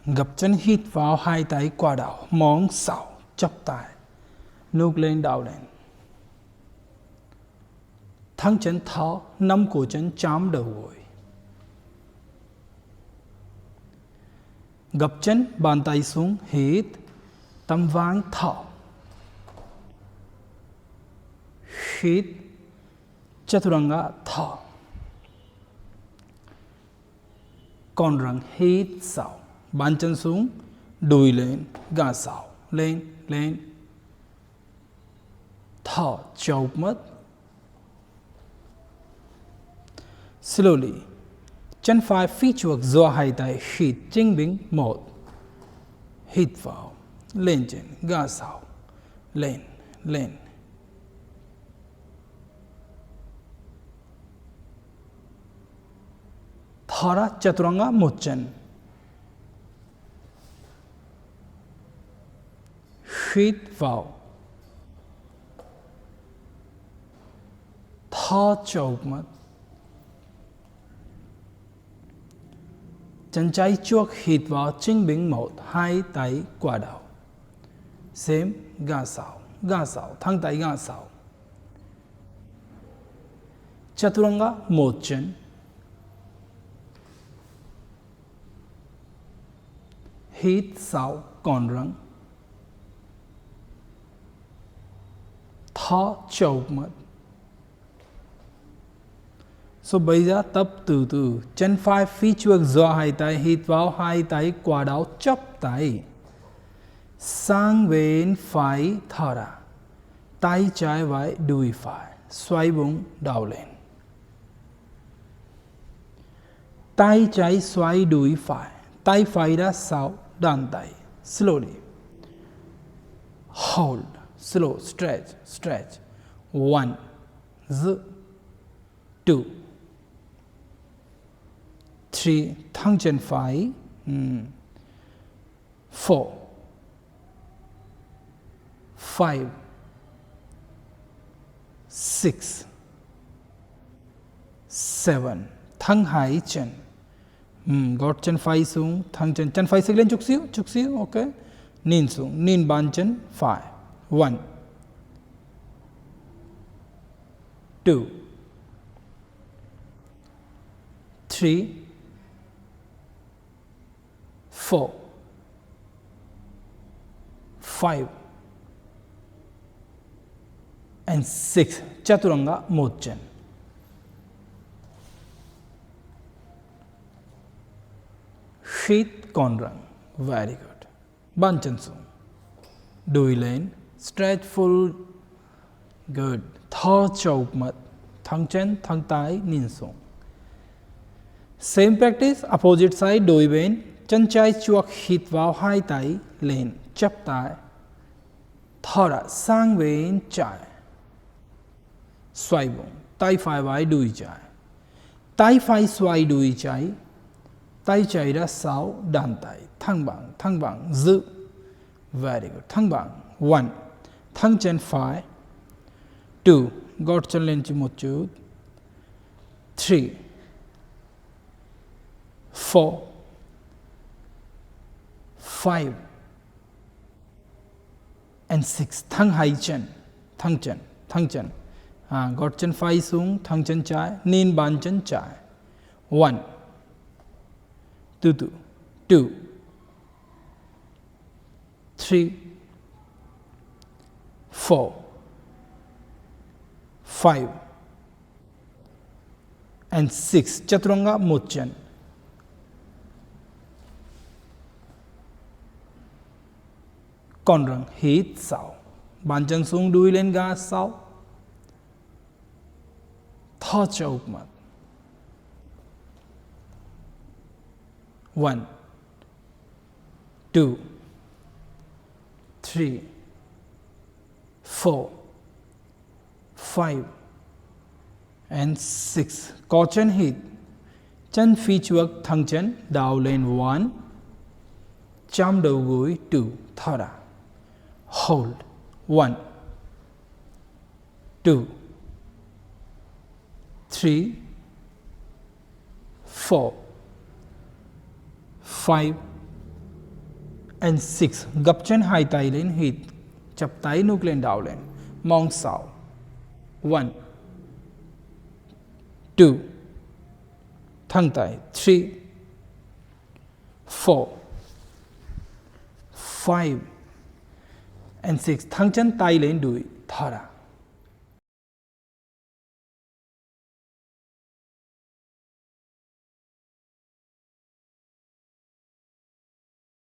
Gập chân hít vào, hai tay qua đầu, móng sào, chắp tay, ngước lên đảo lên. Thăng chân thở, nắm cổ chân chạm đầu gối. Gập chân, bàn tay xuống, hít, tâm vang thở. Hít, chaturanga thở. Con răng hít sào, bàn chân xuống, đùi lên, gà sào, lên, lên. Thở, chộp mắt. Slowly, chân phải phía trước giơ hai tay hít chính bình một. Hít vào, lên trên, gà sào, lên, lên. Thở ra chaturanga một chân. Hít vào. Thở chộp mắt. Chân trái trước hít vào chính bình một, hai tay qua đầu. Same, gà sào, thăng tay gà sào. Chaturanga một chân. Hít sào, con răng. Thở chộp mắt. So bây giờ tập từ từ, chân phải phía trước giơ hai tay, hít vào, hai tay qua đầu, chắp tay. Sang bên phải thở ra. Tay trái vai đùi phải, xoay bụng đầu lên. Tay trái xoay đùi phải, tay phải ra sau, đàn tay. Slowly. Hold. Slow. Stretch. Stretch. 1, 2, 3, thăng chân phải. 4, 5, 6, 7, thăng hai chân. Gót chân phải xuống, thăng chân phải xích lên chút xíu, ok. Nhìn xuống, nhìn bàn chân phải. 1, 2, 3, 4, 5 and 6. Chaturanga một chân. Hít con răng. Very good. Bàn chân xuống. Đùi lên. Stretch full. Good. Thở chộp mắt. Thăng chân, thăng tay, nhìn xuống. Same practice, opposite side, đùi bên. Chân trái trước hít vào, hai tay lên, chắp tay. Thở ra sang bên trái. Xoay bụng. Tay phải vai đùi trái. Tay phải xoay đùi trái. Tay trái ra sau, đàn tay. Thăng bằng, giữ. Very good. Thăng bằng. 1, thăng chân phải. 2, gót chân lên một chút. 3, 4, 5 and 6. Thăng hai chân. Thăng chân. Gót chân phải xuống, thăng chân trái, nhìn bàn chân trái. 1, 2, 3, 4, 5 and 6. Chaturanga một chân. Con răng hít sâu. Bàn chân xuống, đuôi lên gà sâu. Thở chộp mắt. 1, 2, 3, 4, 5 and 6. Có chân hít. Chân phía trước thẳng chân, đào lên. 1, chạm đầu gối. 2, thở ra. Hold. 1, 2, 3, 4, 5 and 6 gập chân hai tay lên hít chập tay nút lên đảo lên mong sao 1 2 thăng tay 3 4 5 and 6 thăng chân tay lên đuôi thở ra